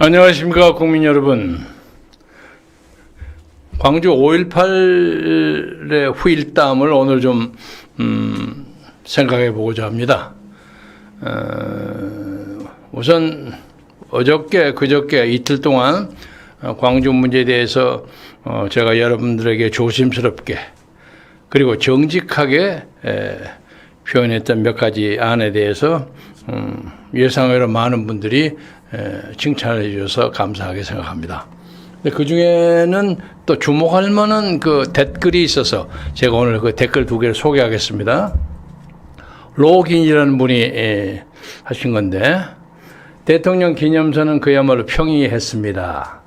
안녕하십니까 국민 여러분. 광주 5.18의 후일담을 오늘 좀 생각해 보고자 합니다. 우선 어저께 그저께 이틀 동안 광주 문제에 대해서 제가 여러분들에게 조심스럽게 그리고 정직하게 표현했던 몇 가지 안에 대해서 예상외로 많은 분들이 칭찬을 해주셔서 감사하게 생각합니다. 근데 그 중에는 또 주목할 만한 그 댓글이 있어서 제가 오늘 그 댓글 두 개를 소개하겠습니다. 로긴이라는 분이 하신 건데, 대통령 기념사는 그야말로 평이했습니다.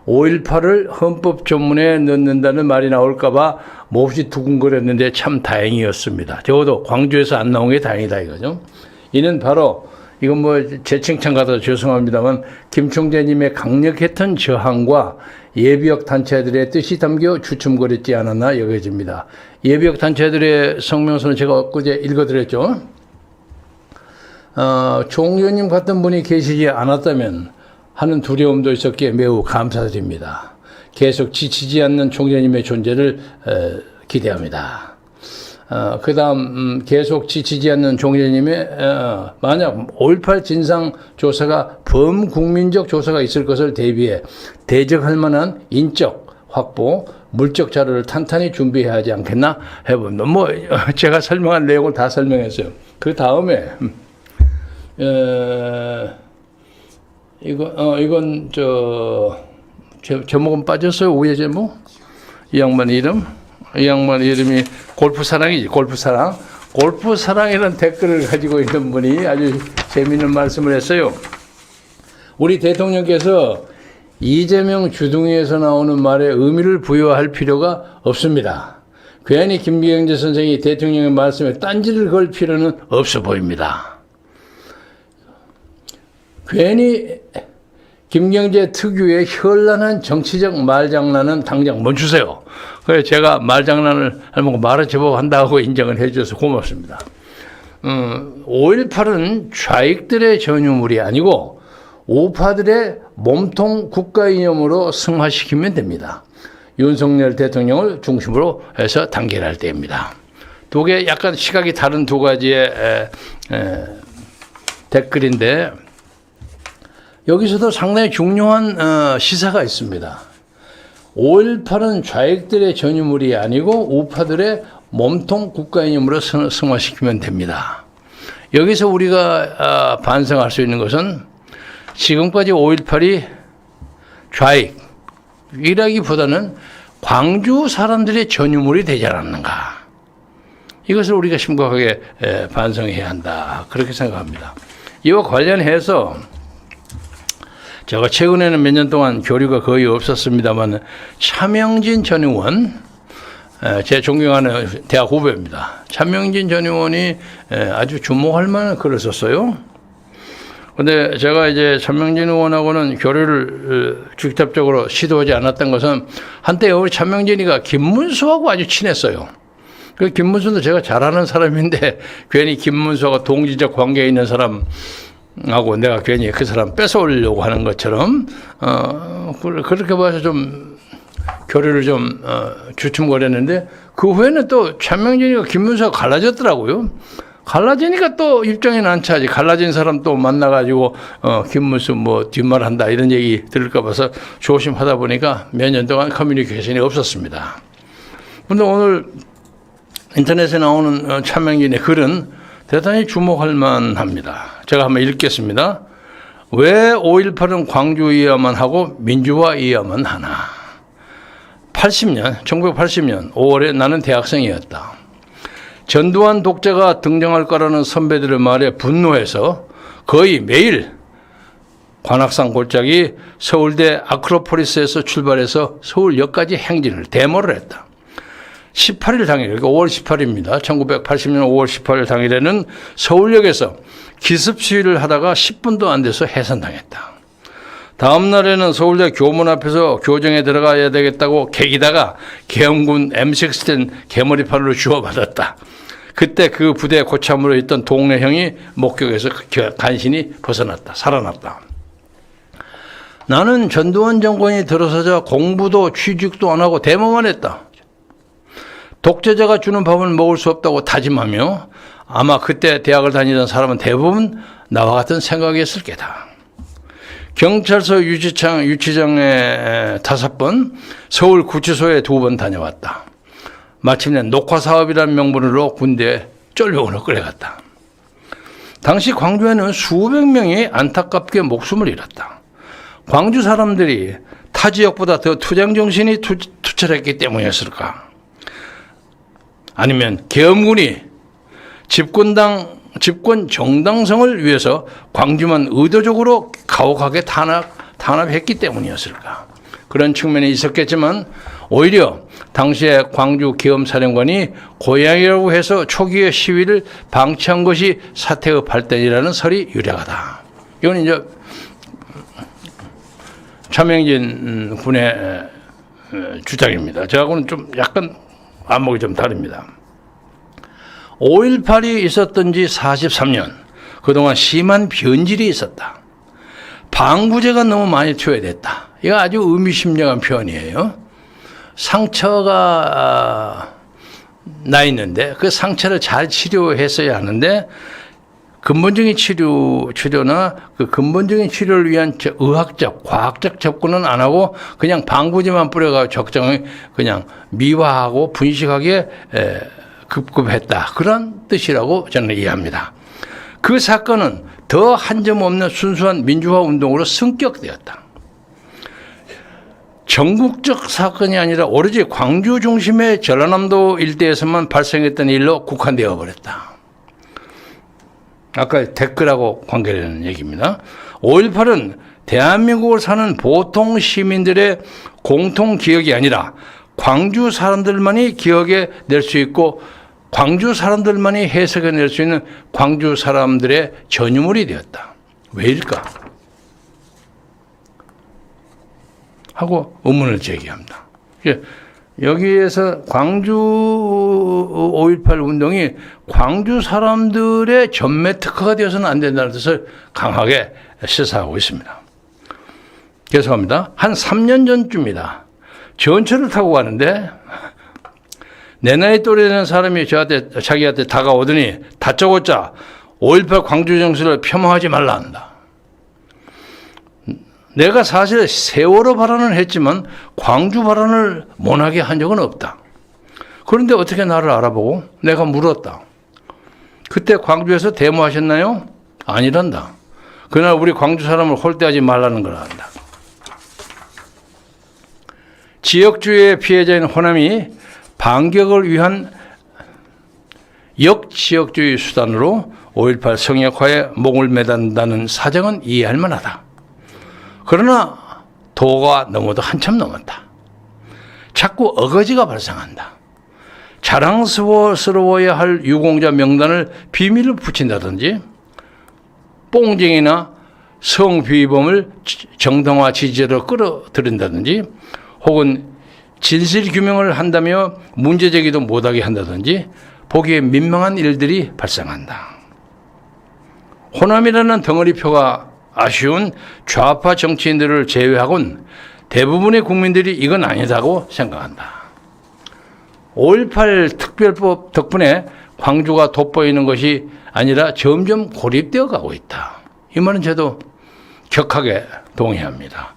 5.18을 헌법 전문에 넣는다는 말이 나올까봐 몹시 두근거렸는데 참 다행이었습니다. 적어도 광주에서 안 나온 게 다행이다 이거죠. 이는 바로 이건 뭐 제 칭찬 같아서 죄송합니다만 김 총재님의 강력했던 저항과 예비역 단체들의 뜻이 담겨 주춤거렸지 않았나 여겨집니다. 예비역 단체들의 성명서는 제가 엊그제 읽어드렸죠. 총재님 같은 분이 계시지 않았다면 하는 두려움도 있었기에 매우 감사드립니다. 계속 지치지 않는 총재님의 존재를 기대합니다. 그 다음 계속 지치지 않는 총재님의 만약 5.18 진상조사가 범국민적 조사가 있을 것을 대비해 대적할 만한 인적 확보, 물적 자료를 탄탄히 준비해야 하지 않겠나 해봅니다. 뭐 제가 설명한 내용을 다 설명했어요. 그 다음에 이건 제목은 빠졌어요. 우회 제목. 이 양반 이름. 이 양반 이름이 골프사랑이지, 골프사랑. 골프사랑이라는 댓글을 가지고 있는 분이 아주 재미있는 말씀을 했어요. 우리 대통령께서 이재명 주둥이에서 나오는 말에 의미를 부여할 필요가 없습니다. 괜히 김경재 선생이 대통령의 말씀에 딴지를 걸 필요는 없어 보입니다. 괜히 김경재 특유의 현란한 정치적 말장난은 당장 멈추세요. 그래서 제가 말장난을 하면 말을 제법 한다고 인정을 해 주셔서 고맙습니다. 5.18은 좌익들의 전유물이 아니고 우파들의 몸통 국가 이념으로 승화시키면 됩니다. 윤석열 대통령을 중심으로 해서 단결할 때입니다. 두 개 약간 시각이 다른 두 가지의 댓글인데 여기서도 상당히 중요한 시사가 있습니다. 5.18은 좌익들의 전유물이 아니고 우파들의 몸통 국가이념으로 승화시키면 됩니다. 여기서 우리가 반성할 수 있는 것은 지금까지 5.18이 좌익이라기보다는 광주 사람들의 전유물이 되지 않았는가. 이것을 우리가 심각하게 반성해야 한다. 그렇게 생각합니다. 이와 관련해서 제가 최근에는 몇 년 동안 교류가 거의 없었습니다만 차명진 전 의원, 제 존경하는 대학 후배입니다. 차명진 전 의원이 아주 주목할 만한 글을 썼어요. 그런데 제가 이제 차명진 의원하고는 교류를 직접적으로 시도하지 않았던 것은 한때 우리 차명진이가 김문수하고 아주 친했어요. 그 김문수도 제가 잘 아는 사람인데 괜히 김문수하고 동지적 관계에 있는 사람 하고 내가 괜히 그 사람 뺏어오려고 하는 것처럼 그렇게 봐서 좀 교류를 좀 주춤거렸는데 그 후에는 또 차명진이가 김문수가 갈라졌더라고요. 갈라지니까 또 입장이 난처하지. 갈라진 사람 또 만나가지고 김문수 뭐 뒷말한다 이런 얘기 들을까 봐서 조심하다 보니까 몇 년 동안 커뮤니케이션이 없었습니다. 그런데 오늘 인터넷에 나오는 차명진의 글은 대단히 주목할 만합니다. 제가 한번 읽겠습니다. 왜 5.18은 광주이어야만 하고 민주화이어야만 하나. 1980년 5월에 나는 대학생이었다. 전두환 독재가 등장할 거라는 선배들의 말에 분노해서 거의 매일 관악산 골짜기 서울대 아크로폴리스에서 출발해서 서울역까지 행진을 데모를 했다. 18일 당일, 그러니까 5월 18일입니다. 1980년 5월 18일 당일에는 서울역에서 기습 시위를 하다가 10분도 안 돼서 해산당했다. 다음 날에는 서울대 교문 앞에서 교정에 들어가야 되겠다고 개기다가 계엄군 M16 개머리판으로 주워받았다. 그때 그 부대 고참으로 있던 동네 형이 목격해서 간신히 벗어났다. 살아났다. 나는 전두환 정권이 들어서자 공부도 취직도 안 하고 데모만 했다. 독재자가 주는 밥을 먹을 수 없다고 다짐하며 아마 그때 대학을 다니던 사람은 대부분 나와 같은 생각이었을 게다. 경찰서 유치장에 5번, 서울 구치소에 2번 다녀왔다. 마침내 녹화사업이라는 명분으로 군대에 쫄병으로 끌려갔다. 당시 광주에는 수백 명이 안타깝게 목숨을 잃었다. 광주 사람들이 타 지역보다 더 투쟁정신이 투철했기 때문이었을까? 아니면 계엄군이 집권 정당성을 위해서 광주만 의도적으로 가혹하게 탄압했기 때문이었을까? 그런 측면이 있었겠지만 오히려 당시에 광주 계엄사령관이 고향이라고 해서 초기의 시위를 방치한 것이 사태의 발단이라는 설이 유력하다. 이건 이제 차명진 군의 주장입니다. 저하고는 좀 약간 안목이 좀 다릅니다. 5.18이 있었던 지 43년, 그동안 심한 변질이 있었다. 방부제가 너무 많이 투여됐다. 이거 아주 의미심장한 표현이에요. 상처가 나 있는데 그 상처를 잘 치료했어야 하는데 근본적인 치료나 그 근본적인 치료를 위한 의학적, 과학적 접근은 안 하고 그냥 방부제만 뿌려가지고 적정히 그냥 미화하고 분식하게 급급했다. 그런 뜻이라고 저는 이해합니다. 그 사건은 더 한 점 없는 순수한 민주화 운동으로 승격되었다. 전국적 사건이 아니라 오로지 광주 중심의 전라남도 일대에서만 발생했던 일로 국한되어 버렸다. 아까 댓글하고 관계되는 얘기입니다. 5.18은 대한민국을 사는 보통 시민들의 공통 기억이 아니라 광주 사람들만이 기억에 낼 수 있고 광주 사람들만이 해석해 낼 수 있는 광주 사람들의 전유물이 되었다. 왜일까? 하고 의문을 제기합니다. 여기에서 광주 5.18 운동이 광주 사람들의 전매 특허가 되어서는 안 된다는 뜻을 강하게 시사하고 있습니다. 계속합니다. 한 3년 전쯤이다. 전철을 타고 가는데 내 나이 또래 되는 사람이 자기한테 다가오더니 다짜고짜 5.18 광주 정신을 폄하하지 말라 한다. 내가 사실 세월호 발언을 했지만 광주 발언을 못하게 한 적은 없다. 그런데 어떻게 나를 알아보고 내가 물었다. 그때 광주에서 데모하셨나요? 아니란다. 그날 우리 광주 사람을 홀대하지 말라는 걸 한다. 지역주의의 피해자인 호남이 반격을 위한 역지역주의 수단으로 5.18 성역화에 목을 매단다는 사정은 이해할 만하다. 그러나 도가 넘어도 한참 넘었다. 자꾸 어거지가 발생한다. 자랑스러워야 할 유공자 명단을 비밀로 붙인다든지 뽕쟁이나 성비범을 정당화 지지로 끌어들인다든지 혹은 진실규명을 한다며 문제제기도 못하게 한다든지 보기에 민망한 일들이 발생한다. 호남이라는 덩어리표가 아쉬운 좌파 정치인들을 제외하곤 대부분의 국민들이 이건 아니다고 생각한다. 5.18 특별법 덕분에 광주가 돋보이는 것이 아니라 점점 고립되어 가고 있다. 이 말은 저도 격하게 동의합니다.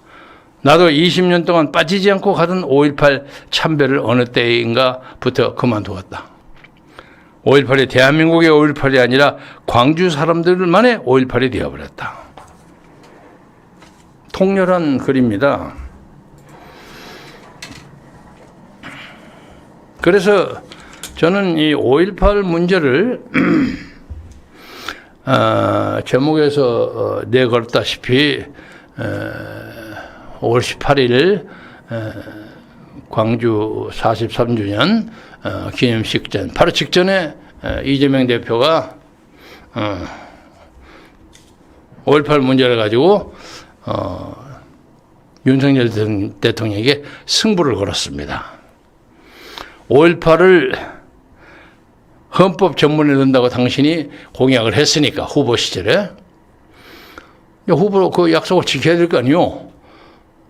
나도 20년 동안 빠지지 않고 가던 5.18 참배를 어느 때인가부터 그만두었다. 5.18이 대한민국의 5.18이 아니라 광주 사람들만의 5.18이 되어버렸다. 통렬한 글입니다. 그래서 저는 이 5.18 문제를 제목에서 내걸었다시피 5월 18일 광주 43주년 기념식 전 바로 직전에 이재명 대표가 5.18 문제를 가지고 윤석열 대통령에게 승부를 걸었습니다. 5.18을 헌법 전문에 넣는다고 당신이 공약을 했으니까 후보 시절에 후보로 그 약속을 지켜야 될 거 아니요.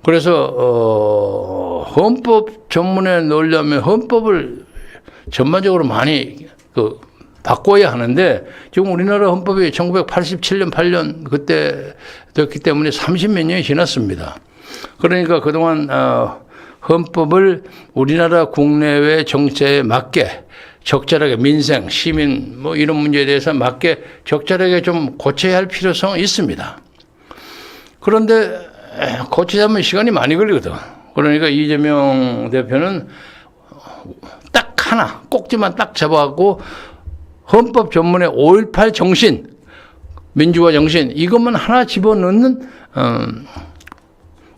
그래서 헌법 전문에 넣으려면 헌법을 전반적으로 많이 바꿔야 하는데 지금 우리나라 헌법이 1987년 8년 그때 됐기 때문에 30몇 년이 지났습니다. 그러니까 그동안 헌법을 우리나라 국내외 정세에 맞게 적절하게 민생, 시민 뭐 이런 문제에 대해서 맞게 적절하게 좀 고쳐야 할 필요성이 있습니다. 그런데 고치자면 시간이 많이 걸리거든. 그러니까 이재명 대표는 딱 하나 꼭지만 딱 잡아갖고 헌법 전문의 5.18 정신, 민주화 정신 이것만 하나 집어넣는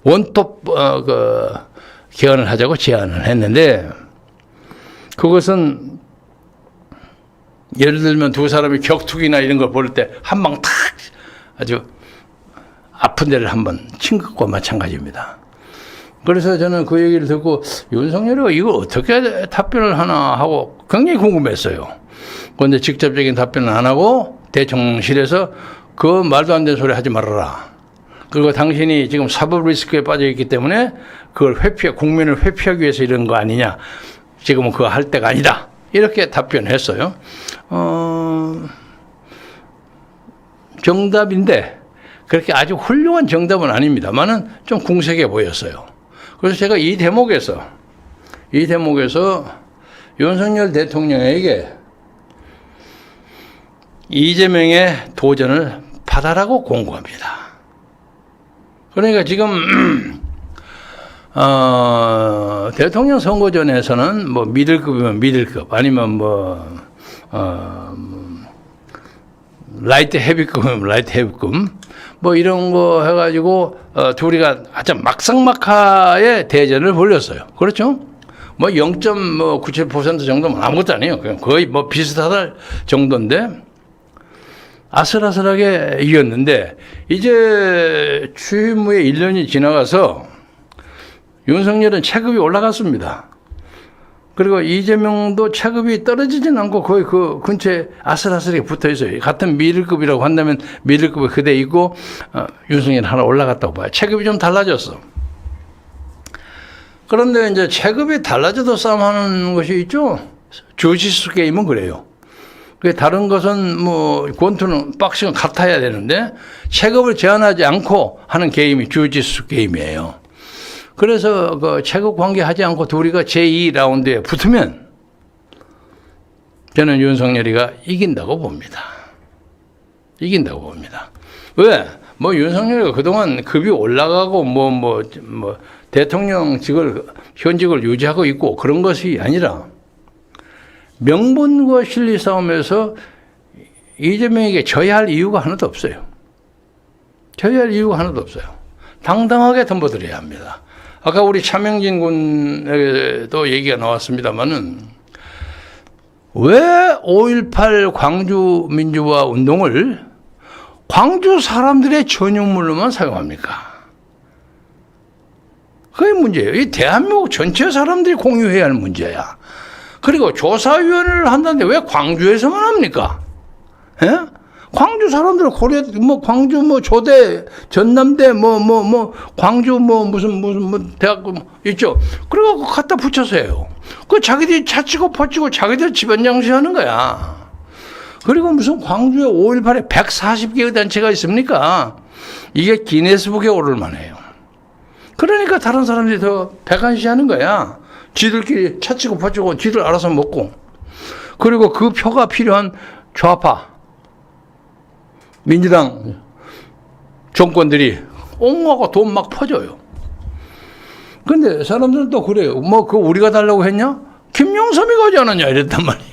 원톱 개헌을 하자고 제안을 했는데 그것은 예를 들면 두 사람이 격투기나 이런 걸 볼 때 한 방 탁 아주 아픈 데를 한번 친 것과 마찬가지입니다. 그래서 저는 그 얘기를 듣고 윤석열이가 이거 어떻게 답변을 하나 하고 굉장히 궁금했어요. 그런데 직접적인 답변은 안 하고 대통령실에서 그 말도 안 되는 소리 하지 말아라. 그리고 당신이 지금 사법 리스크에 빠져 있기 때문에 그걸 국민을 회피하기 위해서 이런 거 아니냐. 지금은 그거 할 때가 아니다. 이렇게 답변했어요. 정답인데 그렇게 아주 훌륭한 정답은 아닙니다만은 좀 궁색해 보였어요. 그래서 제가 이 대목에서 윤석열 대통령에게 이재명의 도전을 받아라고 공고합니다. 그러니까 지금 대통령 선거전에서는 뭐 미들급이면 미들급 아니면 라이트 헤비급이면 라이트 헤비급 뭐 이런 거 해가지고 둘이가 아주 막상막하의 대전을 벌였어요. 그렇죠? 뭐 0.97% 정도면 아무것도 아니에요. 그냥 거의 뭐 비슷하다 정도인데 아슬아슬하게 이겼는데 이제 취임 후에 1년이 지나가서 윤석열은 체급이 올라갔습니다. 그리고 이재명도 체급이 떨어지진 않고 거의 그 근처에 아슬아슬하게 붙어 있어요. 같은 미들급이라고 한다면 미들급이 그대 있고 윤석열 하나 올라갔다고 봐요. 체급이 좀 달라졌어. 그런데 이제 체급이 달라져도 싸움하는 것이 있죠. 주짓수 게임은 그래요. 다른 것은 뭐 권투는 박싱은 같아야 되는데 체급을 제한하지 않고 하는 게임이 주짓수 게임이에요. 그래서 그 체급 관계하지 않고 둘이가 제2라운드에 붙으면 저는 윤석열이가 이긴다고 봅니다. 이긴다고 봅니다. 왜? 뭐 윤석열이가 그동안 급이 올라가고 뭐 대통령직을 현직을 유지하고 있고 그런 것이 아니라 명분과 실리 싸움에서 이재명에게 져야 할 이유가 하나도 없어요. 져야 할 이유가 하나도 없어요. 당당하게 덤벼들어야 합니다. 아까 우리 차명진 군에도 얘기가 나왔습니다만은 왜 5.18 광주 민주화 운동을 광주 사람들의 전유물로만 사용합니까? 그게 문제예요. 이 대한민국 전체 사람들이 공유해야 할 문제야. 그리고 조사위원회를 한다는데 왜 광주에서만 합니까? 예? 광주 사람들 광주 조대 전남대 광주 무슨 대학교 있죠. 그래갖고 갖다 붙여서 해요. 그 자기들이 차치고 퍼치고 자기들 집안장시 하는 거야. 그리고 무슨 광주에 5.18에 140개의 단체가 있습니까? 이게 기네스북에 오를 만해요. 그러니까 다른 사람들이 더 백한시하는 거야. 지들끼리 차치고 퍼치고 지들 알아서 먹고. 그리고 그 표가 필요한 좌파 민주당 정권들이 옹호하고 돈 막 퍼줘요. 근데 사람들은 또 그래요. 뭐 그거 우리가 달라고 했냐? 김영삼이 가지 않았냐 이랬단 말이야.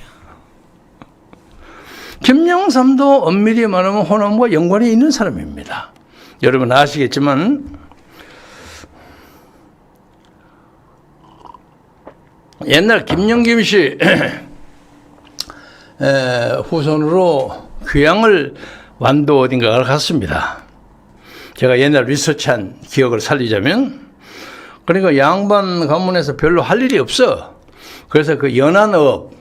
김영삼도 엄밀히 말하면 호남과 연관이 있는 사람입니다. 여러분 아시겠지만 옛날 김영김 씨 후손으로 귀향을 완도 어딘가를 갔습니다. 제가 옛날 리서치한 기억을 살리자면 그러니까 양반 가문에서 별로 할 일이 없어. 그래서 그 연안읍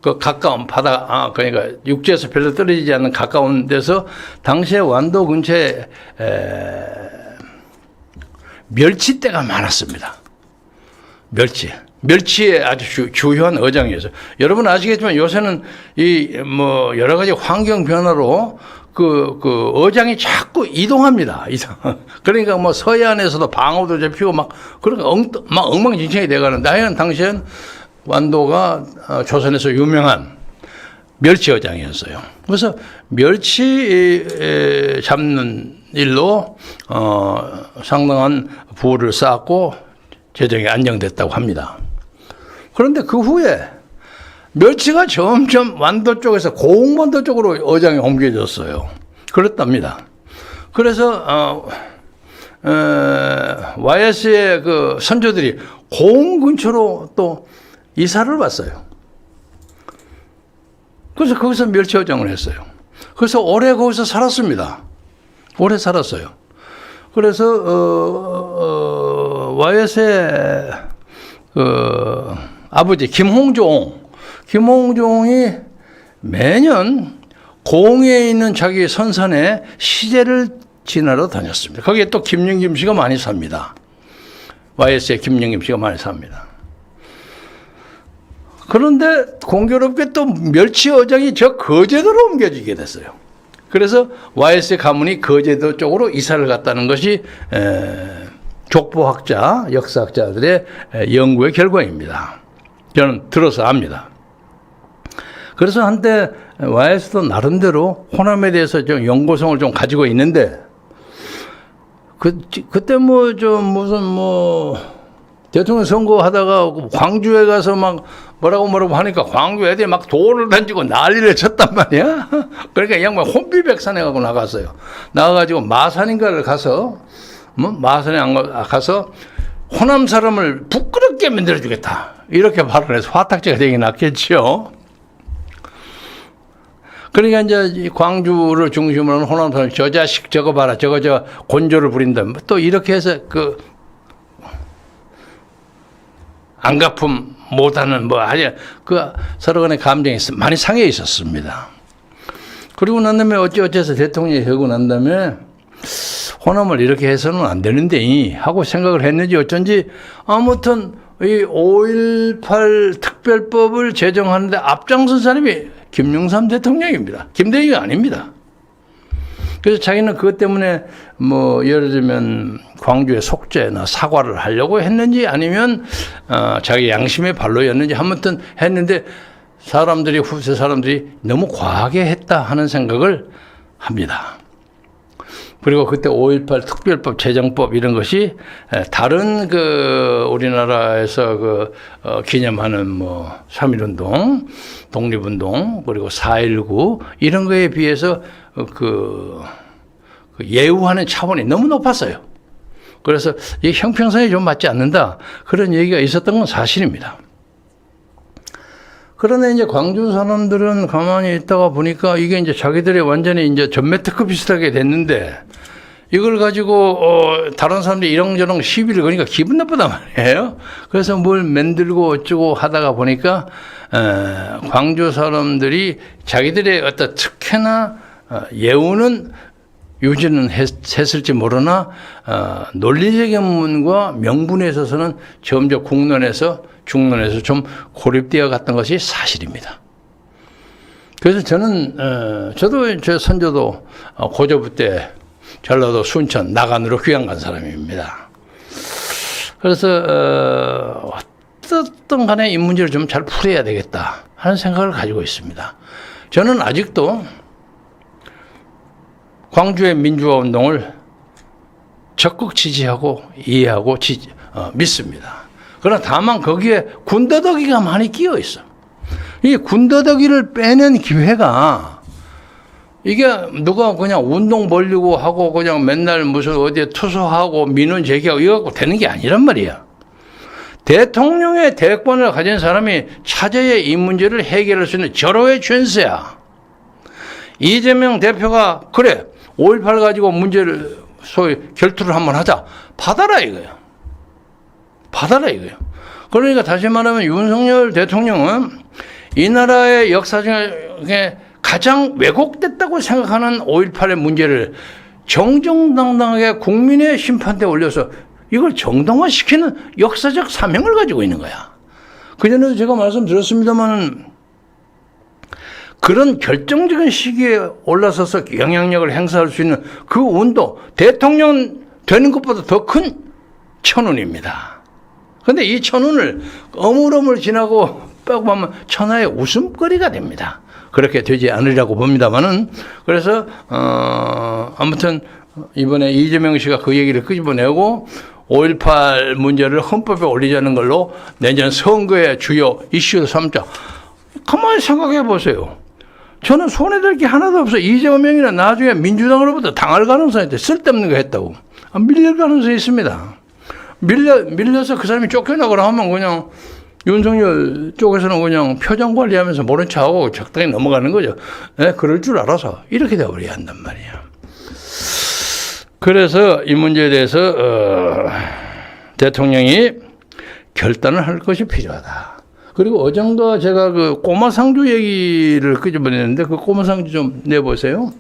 그 가까운 바다 그러니까 육지에서 별로 떨어지지 않는 가까운 데서 당시에 완도 근처에 멸치 때가 많았습니다. 멸치의 아주 주요한 어장이었어요. 여러분 아시겠지만 요새는 여러 가지 환경 변화로 그 어장이 자꾸 이동합니다. 그러니까 뭐 서해안에서도 방어도 잡히고 그러니까 막 엉망진창이 돼가는데 하여간 당시엔 완도가 조선에서 유명한 멸치 어장이었어요. 그래서 멸치 잡는 일로 상당한 부를 쌓았고 재정이 안정됐다고 합니다. 그런데 그 후에 멸치가 점점 완도 쪽에서 고흥반도 쪽으로 어장이 옮겨졌어요. 그렇답니다. 그래서 YS의 그 선조들이 고흥 근처로 또 이사를 왔어요. 그래서 거기서 멸치 어장을 했어요. 그래서 오래 거기서 살았습니다. 오래 살았어요. 그래서 YS의 아버지 김홍종이 매년 고흥에 있는 자기 선산에 시제를 지나러 다녔습니다. 거기에 또 김영김 씨가 많이 삽니다. YS의 김영김 씨가 많이 삽니다. 그런데 공교롭게 또 멸치 어장이 저 거제도로 옮겨지게 됐어요. 그래서 YS의 가문이 거제도 쪽으로 이사를 갔다는 것이 족보학자, 역사학자들의 연구의 결과입니다. 저는 들어서 압니다. 그래서 한때 YS도 나름대로 호남에 대해서 좀 연구성을 좀 가지고 있는데 그때 대통령 선거하다가 광주에 가서 뭐라고 하니까 광주 애들이 막 돌을 던지고 난리를 쳤단 말이야. 그러니까 이 양반 혼비백산해 갖고 나갔어요. 나가가지고 마산인가를 가서 마산에 가서 호남 사람을 부끄럽게 만들어주겠다. 이렇게 발언해서 화탁제가 되긴 났겠죠. 그러니까 이제 광주를 중심으로 하는 호남 사람 저 자식 저거 봐라 저거 곤조를 부린다. 또 이렇게 해서 안갚음 못하는 서로 간의 감정이 많이 상해 있었습니다. 그리고 난 다음에 어째서 대통령이 되고 난 다음에 호남을 이렇게 해서는 안 되는데 하고 생각을 했는지 어쩐지 아무튼 이 5.18 특별법을 제정하는데 앞장선 사람이 김영삼 대통령입니다. 김대중이 아닙니다. 그래서 자기는 그것 때문에 예를 들면 광주의 속죄나 사과를 하려고 했는지 아니면 자기 양심의 발로였는지 아무튼 했는데 후세 사람들이 너무 과하게 했다 하는 생각을 합니다. 그리고 그때 5.18 특별법 제정법 이런 것이 다른 우리나라에서 기념하는 3.1운동, 독립운동, 그리고 4.19 이런 거에 비해서 예우하는 차원이 너무 높았어요. 그래서 이 형평성에 좀 맞지 않는다. 그런 얘기가 있었던 건 사실입니다. 그런데 이제 광주 사람들은 가만히 있다가 보니까 이게 이제 자기들이 완전히 이제 전매특허 비슷하게 됐는데 이걸 가지고 다른 사람들이 이런저런 시비를 거니까 기분 나쁘단 말이에요. 그래서 뭘 만들고 어쩌고 하다가 보니까 광주 사람들이 자기들의 어떤 특혜나 예우는 유지는 했을지 모르나 논리적인 부분과 명분에 있어서는 점점 중론에서 좀 고립되어 갔던 것이 사실입니다. 그래서 저도 제 선조도 고조부 때 전라도 순천 나간으로 귀양 간 사람입니다. 그래서 어떻든 간에 이 문제를 좀 잘 풀어야 되겠다 하는 생각을 가지고 있습니다. 저는 아직도 광주의 민주화 운동을 적극 지지하고 이해하고 믿습니다. 그러나 다만 거기에 군더더기가 많이 끼어 있어. 이 군더더기를 빼는 기회가 이게 누가 그냥 운동 벌리고 하고 그냥 맨날 무슨 어디에 투소하고 민원 제기하고 이거 갖고 되는 게 아니란 말이야. 대통령의 대권을 가진 사람이 차제의 이 문제를 해결할 수 있는 절호의 전세야. 이재명 대표가 그래 5.18 가지고 문제를 소위 결투를 한번 하자. 받아라 이거야. 그러니까 다시 말하면 윤석열 대통령은 이 나라의 역사 중에 가장 왜곡됐다고 생각하는 5.18의 문제를 정정당당하게 국민의 심판대에 올려서 이걸 정당화시키는 역사적 사명을 가지고 있는 거야. 그전에도 제가 말씀드렸습니다만 그런 결정적인 시기에 올라서서 영향력을 행사할 수 있는 그 운동, 대통령 되는 것보다 더 큰 천운입니다. 그런데 이 천운을 어물어물 지나고 빼고 보면 천하의 웃음거리가 됩니다. 그렇게 되지 않으리라고 봅니다만은, 그래서 아무튼 이번에 이재명 씨가 그 얘기를 끄집어내고 5.18 문제를 헌법에 올리자는 걸로 내년 선거의 주요 이슈로 삼자. 가만히 생각해 보세요. 저는 손해될 게 하나도 없어. 이재명이나 나중에 민주당으로부터 당할 가능성이 있대. 쓸데없는 거 했다고. 밀릴 가능성이 있습니다. 밀려서 그 사람이 쫓겨나거나 하면 그냥 윤석열 쪽에서는 그냥 표정 관리하면서 모른 척하고 적당히 넘어가는 거죠. 네, 그럴 줄 알아서 이렇게 되어버려야 한단 말이에요. 그래서 이 문제에 대해서 대통령이 결단을 할 것이 필요하다. 그리고 어젠가 제가 그 꼬마 상주 얘기를 끄집어냈는데 그 꼬마 상주 좀 내보세요.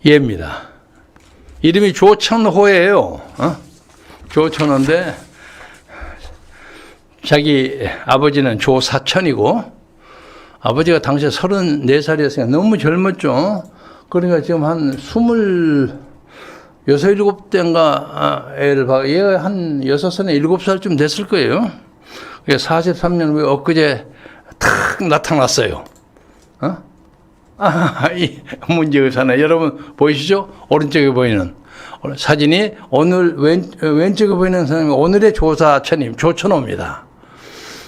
얘입니다. 이름이 조천호예요. 조천호인데 자기 아버지는 조사천이고 아버지가 당시에 34살이었으니까 너무 젊었죠. 그러니까 지금 한 26, 7대인가 애를 봐. 얘가 한 6살에 7살쯤 됐을 거예요. 43년 후에 엊그제 탁 나타났어요. 이 문제의사네. 여러분 보이시죠? 오른쪽에 보이는 사진이 오늘 왼쪽에 보이는 사람이 오늘의 조사천임, 조천호입니다.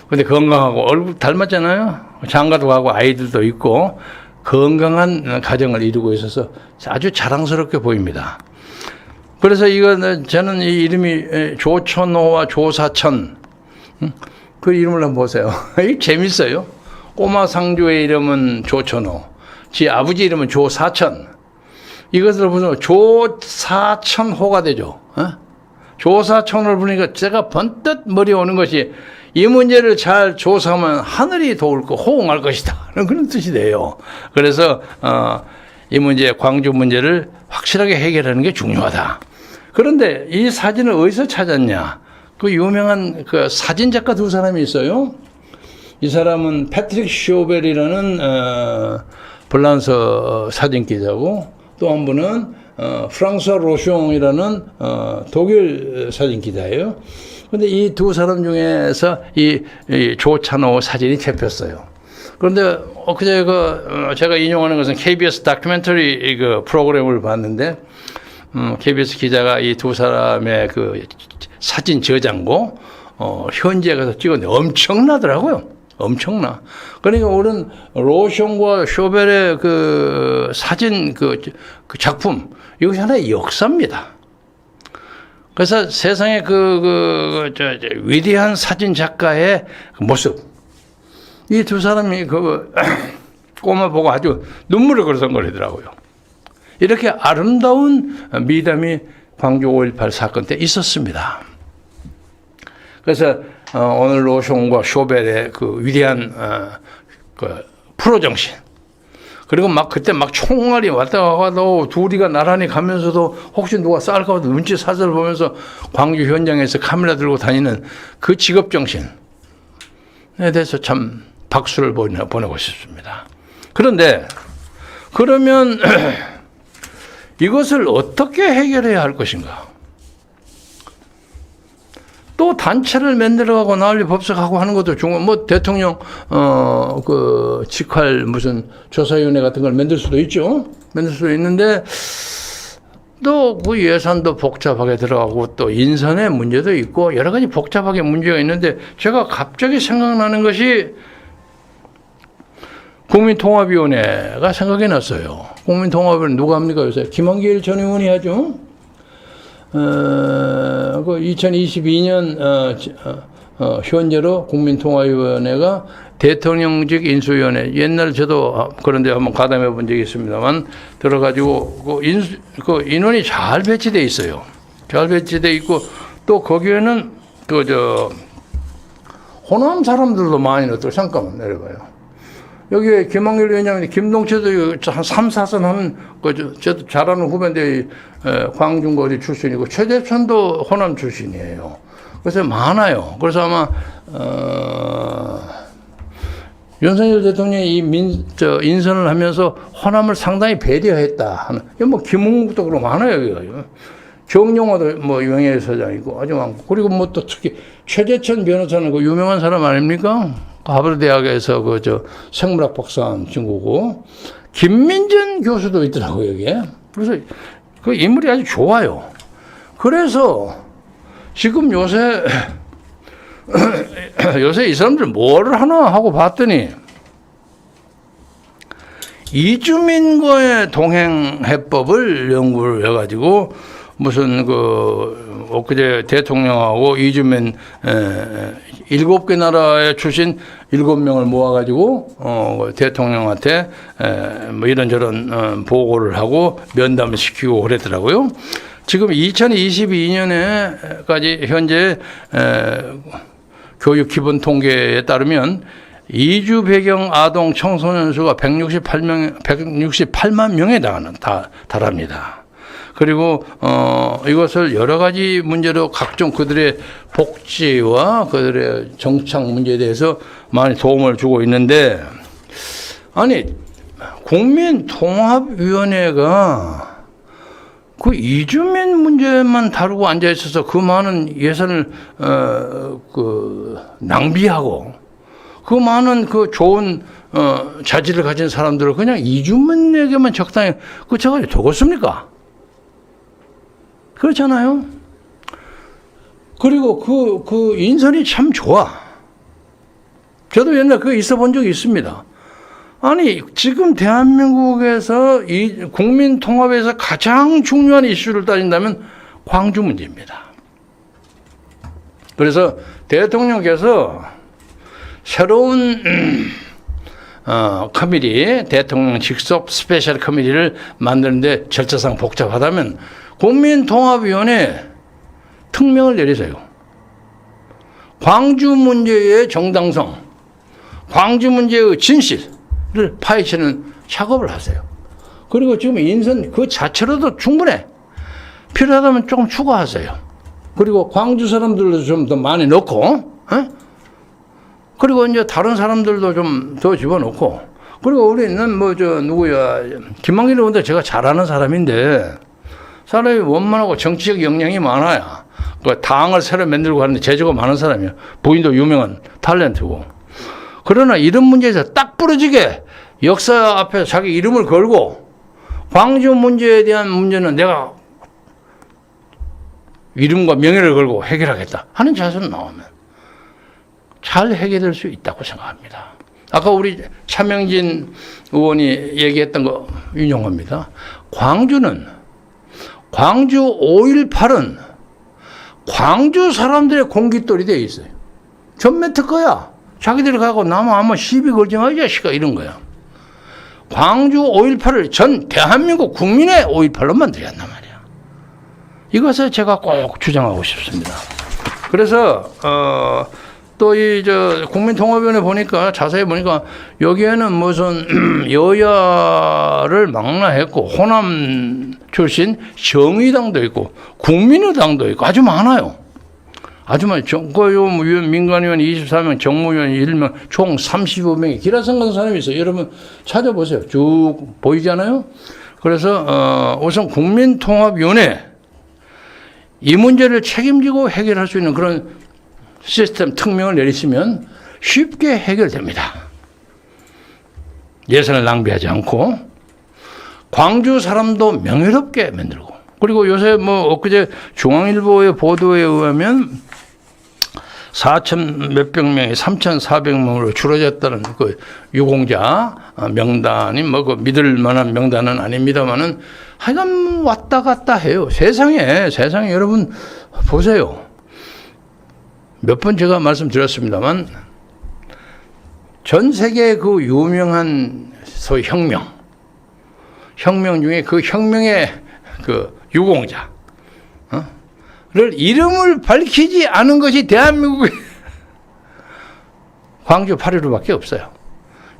근데 건강하고 얼굴 닮았잖아요. 장가도 가고 아이들도 있고 건강한 가정을 이루고 있어서 아주 자랑스럽게 보입니다. 그래서 저는 이 이름이 조천호와 조사천, 그 이름을 한번 보세요. 이 재밌어요. 꼬마 상주의 이름은 조천호, 지 아버지 이름은 조사천. 이것을 보면 조사천호가 되죠. 조사천호를 보니까 제가 번뜩 머리에 오는 것이 이 문제를 잘 조사하면 하늘이 도울 거 호응할 것이다. 그런 뜻이 돼요. 그래서 이 문제, 광주 문제를 확실하게 해결하는 게 중요하다. 그런데 이 사진을 어디서 찾았냐? 그 유명한 그 사진 작가 두 사람이 있어요. 이 사람은 패트릭 쇼벨이라는 프랑스 사진 기자고 또 한 분은 프랑스와 로숑이라는 독일 사진 기자예요. 그런데 이 두 사람 중에서 이 조찬호 사진이 잡혔어요. 그런데 엊그제 제가 인용하는 것은 KBS 다큐멘터리 그 프로그램을 봤는데 KBS 기자가 이 두 사람의 그 사진 저장고 현지에 가서 찍었는데 엄청나더라고요. 엄청나. 그러니까 우리는 로숑과 쇼벨의 그 사진 그 작품, 이것이 하나의 역사입니다. 그래서 세상의 위대한 사진 작가의 모습, 이 두 사람이 꼬마 보고 아주 눈물을 글썽거리더라고요. 이렇게 아름다운 미담이 광주 5.18 사건 때 있었습니다. 그래서 오늘 로숑과 쇼벨의 그 위대한 프로 정신, 그리고 그때 총알이 왔다 가도 둘이가 나란히 가면서도 혹시 누가 쌀까 봐 눈치 살살 보면서 광주 현장에서 카메라 들고 다니는 그 직업 정신에 대해서 참 박수를 보내고 싶습니다. 그런데 그러면 이것을 어떻게 해결해야 할 것인가? 또 단체를 만들어가고 난리 법석하고 하는 것도 중요한, 대통령, 직할 무슨 조사위원회 같은 걸 만들 수도 있죠. 만들 수도 있는데, 또 그 예산도 복잡하게 들어가고, 또 인선의 문제도 있고, 여러 가지 복잡하게 문제가 있는데, 제가 갑자기 생각나는 것이 국민통합위원회가 생각이 났어요. 국민통합을 누가 합니까, 요새? 김한길 전 의원이 하죠. 2022년 현재로 국민통합위원회가 대통령직 인수위원회, 옛날 저도 그런데 한번 가담해 본 적이 있습니다만 들어가지고 그 인원이 잘 배치돼 있어요. 잘 배치돼 있고 또 거기에는 호남 사람들도 많이 넣었더라고요. 잠깐만 내려봐요. 여기 김학률 위원장인데 김동철도 한 3, 4선 하는 저도 잘하는 후배인데 광중고 어디 출신이고 최재천도 호남 출신이에요. 그래서 많아요. 그래서 아마 윤석열 대통령이 인선을 하면서 호남을 상당히 배려했다 하는. 뭐 김웅국도 그러고 많아요. 정용화도 뭐 명예회사장이고 아주 많고. 그리고 뭐 또 특히 최재천 변호사는 그 유명한 사람 아닙니까? 하버드 대학에서 생물학 박사한 친구고, 김민전 교수도 있더라고요, 여기에. 그래서 그 인물이 아주 좋아요. 그래서 지금 요새 이 사람들 뭐를 하나 하고 봤더니, 이주민과의 동행해법을 연구를 해가지고 무슨 엊그제 대통령하고 이주민 7개 나라에 출신 7명을 모아가지고 대통령한테 뭐 이런저런 보고를 하고 면담을 시키고 그랬더라고요. 지금 2022년에까지 현재 교육 기본 통계에 따르면 이주 배경 아동 청소년 수가 168만 명에 달합니다. 그리고 이것을 여러 가지 문제로 각종 그들의 복지와 그들의 정착 문제에 대해서 많이 도움을 주고 있는데, 아니 국민통합위원회가 그 이주민 문제만 다루고 앉아 있어서 그 많은 예산을 낭비하고 그 많은 그 좋은 자질을 가진 사람들을 그냥 이주민에게만 적당히 제가 되겠습니까? 그렇잖아요. 그리고 그 인선이 참 좋아. 저도 옛날 그거 있어 본 적이 있습니다. 아니, 지금 대한민국에서 이 국민 통합에서 가장 중요한 이슈를 따진다면 광주 문제입니다. 그래서 대통령께서 새로운 커미티, 대통령 직속 스페셜 커미티를 만드는데 절차상 복잡하다면 국민통합위원회 특명을 내리세요. 광주 문제의 정당성, 광주 문제의 진실을 파헤치는 작업을 하세요. 그리고 지금 인선 그 자체로도 충분해. 필요하다면 조금 추가하세요. 그리고 광주 사람들도 좀 더 많이 넣고, 그리고 이제 다른 사람들도 좀 더 집어넣고, 그리고 우리는 김학률 의원도 제가 잘 아는 사람인데, 사람이 원만하고 정치적 역량이 많아야 그 당을 새로 만들고 하는데 재주가 많은 사람이에요. 부인도 유명한 탤런트고. 그러나 이런 문제에서 딱 부러지게 역사 앞에 자기 이름을 걸고 광주 문제에 대한 문제는 내가 이름과 명예를 걸고 해결하겠다 하는 자세로 나오면 잘 해결될 수 있다고 생각합니다. 아까 우리 차명진 의원이 얘기했던 거 인용합니다. 광주 5.18은 광주 사람들의 공깃돌이 되어 있어요. 전매 특허야. 자기들이 가고 나면 아마 시비 걸지 마, 이 자식아, 이런 거야. 광주 5.18을 전 대한민국 국민의 5.18로 만들어야 한단 말이야. 이것을 제가 꼭 주장하고 싶습니다. 그래서 또 국민통합위원회 보니까 자세히 보니까 여기에는 무슨 여야를 망라했고 호남 출신 정의당도 있고 국민의당도 있고 아주 많아요. 아주 많아요. 민간위원 24명, 정무위원 1명, 총 35명이 기라성 같은 사람이 있어요. 여러분 찾아보세요. 쭉 보이잖아요. 그래서 우선 국민통합위원회 이 문제를 책임지고 해결할 수 있는 그런 시스템 특명을 내리시면 쉽게 해결됩니다. 예산을 낭비하지 않고 광주 사람도 명예롭게 만들고, 그리고 요새 엊그제 중앙일보의 보도에 의하면 4천 몇백 명이 3,400명으로 줄어졌다는 그 유공자 명단이 그 믿을 만한 명단은 아닙니다만은 하여간 왔다 갔다 해요. 세상에 여러분 보세요. 몇 번 제가 말씀드렸습니다만 전 세계 그 유명한 소위 혁명 중에 그 혁명의 그 유공자를 이름을 밝히지 않은 것이 대한민국의 광주 8.15밖에 없어요.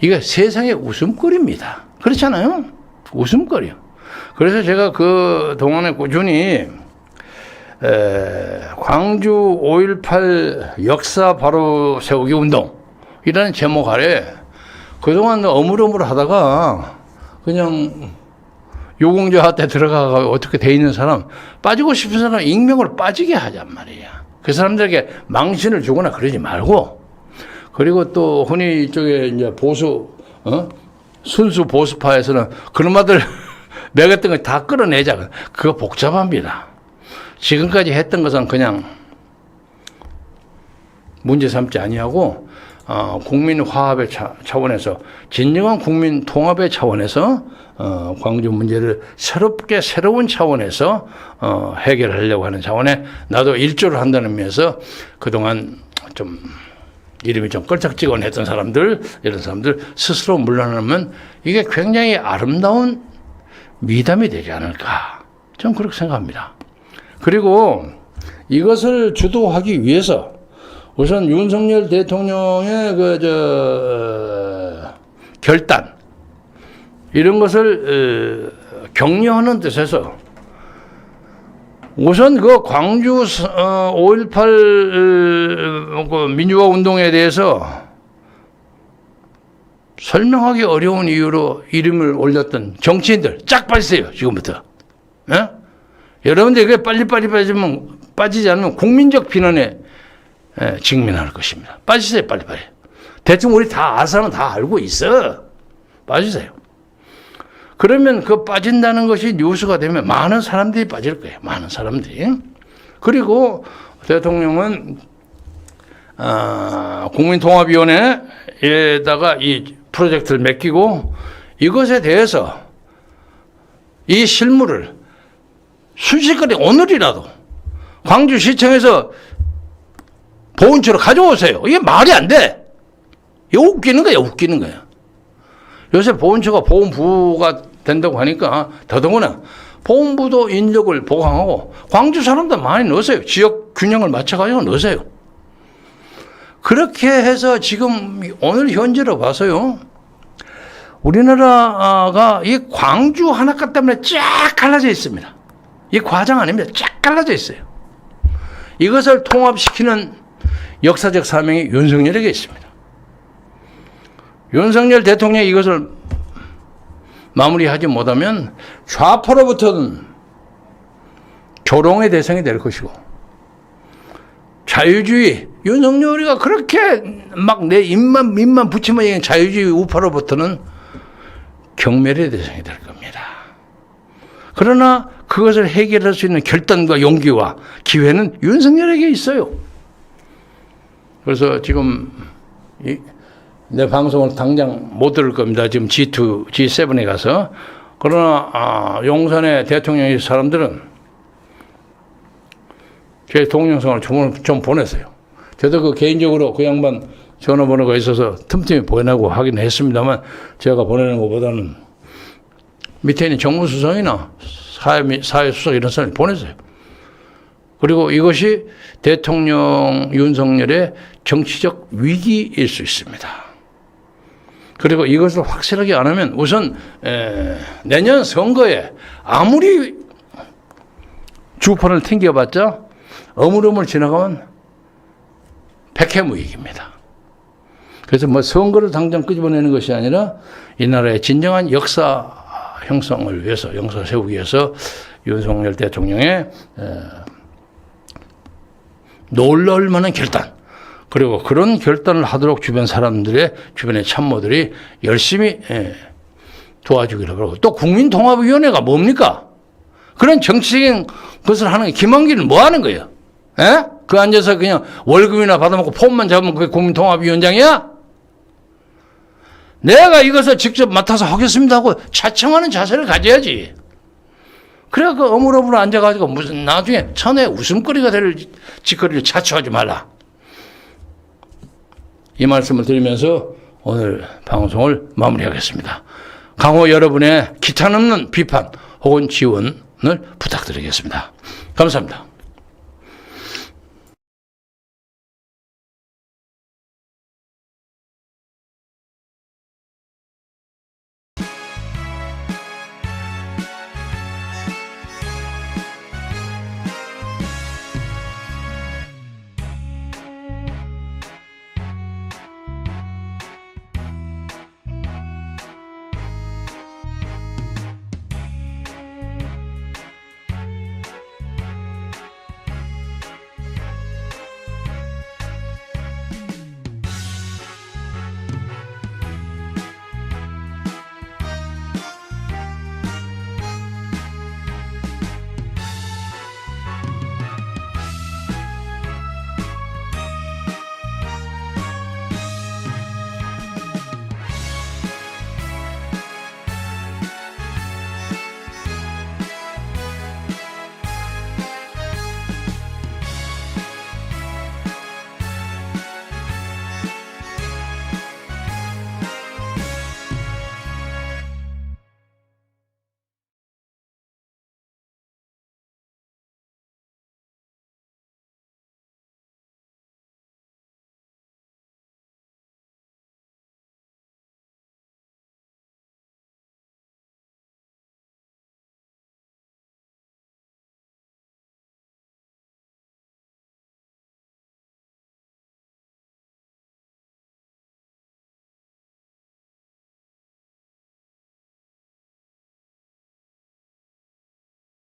이게 세상의 웃음거리입니다. 그렇잖아요? 웃음거리요. 그래서 제가 그 동안에 꾸준히 광주 5.18 역사 바로 세우기 운동이라는 제목 아래 그동안 어물어물 하다가 그냥 요공조한테 들어가서 어떻게 돼 있는 사람, 빠지고 싶은 사람 익명으로 빠지게 하잔 말이야. 그 사람들에게 망신을 주거나 그러지 말고, 그리고 또 흔히 이쪽에 이제 순수 보수파에서는 그놈아들 매겼던 거 다 끌어내자. 그거 복잡합니다. 지금까지 했던 것은 그냥 문제 삼지 아니하고 국민 화합의 차원에서, 진정한 국민 통합의 차원에서 광주 문제를 새로운 차원에서 해결하려고 하는 차원에 나도 일조를 한다는 의미에서 그동안 좀 이름이 좀 걸작지근했던 사람들, 이런 사람들 스스로 물러나면 이게 굉장히 아름다운 미담이 되지 않을까, 저는 그렇게 생각합니다. 그리고 이것을 주도하기 위해서 우선 윤석열 대통령의 결단, 이런 것을 격려하는 뜻에서 우선 그 광주 5.18 민주화 운동에 대해서 설명하기 어려운 이유로 이름을 올렸던 정치인들 쫙 빠지세요, 지금부터. 예? 여러분들 이게 빨리빨리 빠지지 않으면 국민적 비난에 직면할 것입니다. 빠지세요, 빨리빨리. 대충 우리 다 아사는 다 알고 있어. 빠지세요. 그러면 그 빠진다는 것이 뉴스가 되면 많은 사람들이 빠질 거예요. 많은 사람들이. 그리고 대통령은 국민통합위원회에다가 이 프로젝트를 맡기고 이것에 대해서 이 실무를 순식간에 오늘이라도 광주시청에서 보훈처로 가져오세요. 이게 말이 안 돼. 이거 웃기는 거야, 웃기는 거야. 요새 보훈처가 보훈부가 된다고 하니까 더더구나 보훈부도 인력을 보강하고 광주 사람들 많이 넣으세요. 지역 균형을 맞춰가지고 넣으세요. 그렇게 해서 지금 오늘 현재로 봐서요, 우리나라가 이 광주 하나값 때문에 쫙 갈라져 있습니다. 이 과장 아닙니다. 쫙 갈라져 있어요. 이것을 통합시키는 역사적 사명이 윤석열에게 있습니다. 윤석열 대통령이 이것을 마무리하지 못하면 좌파로부터는 조롱의 대상이 될 것이고, 자유주의, 윤석열이가 그렇게 막 내 입만 붙이면 얘기하는 자유주의 우파로부터는 경멸의 대상이 될 겁니다. 그러나 그것을 해결할 수 있는 결단과 용기와 기회는 윤석열에게 있어요. 그래서 지금 내 방송을 당장 못 들을 겁니다. 지금 G2, G7에 가서. 그러나 용산의 대통령의 사람들은 제 동영상을 좀 보냈어요. 저도 그 개인적으로 그 양반 전화번호가 있어서 틈틈이 보내고 하긴 했습니다만, 제가 보내는 것보다는 밑에 있는 정무수석이나 사회수석 이런 사람이 보냈어요. 그리고 이것이 대통령 윤석열의 정치적 위기일 수 있습니다. 그리고 이것을 확실하게 안 하면 우선 내년 선거에 아무리 주판을 튕겨봤자 어물어물 지나가면 백해무익입니다. 그래서 뭐 선거를 당장 끄집어내는 것이 아니라 이 나라의 진정한 역사 형성을 위해서, 역사 세우기 위해서 윤석열 대통령의 놀라울 만한 결단, 그리고 그런 결단을 하도록 주변의 참모들이 열심히 도와주기를 바라고. 또 국민통합위원회가 뭡니까? 그런 정치적인 것을 하는 게, 김한길은 뭐 하는 거예요? 에? 그 앉아서 그냥 월급이나 받아먹고 폼만 잡으면 그게 국민통합위원장이야? 내가 이것을 직접 맡아서 하겠습니다 하고 자청하는 자세를 가져야지. 그래, 그 어물어물 앉아가지고 무슨 나중에 천하의 웃음거리가 될 짓거리를 자초하지 말라. 이 말씀을 드리면서 오늘 방송을 마무리하겠습니다. 강호 여러분의 기탄 없는 비판 혹은 지원을 부탁드리겠습니다. 감사합니다.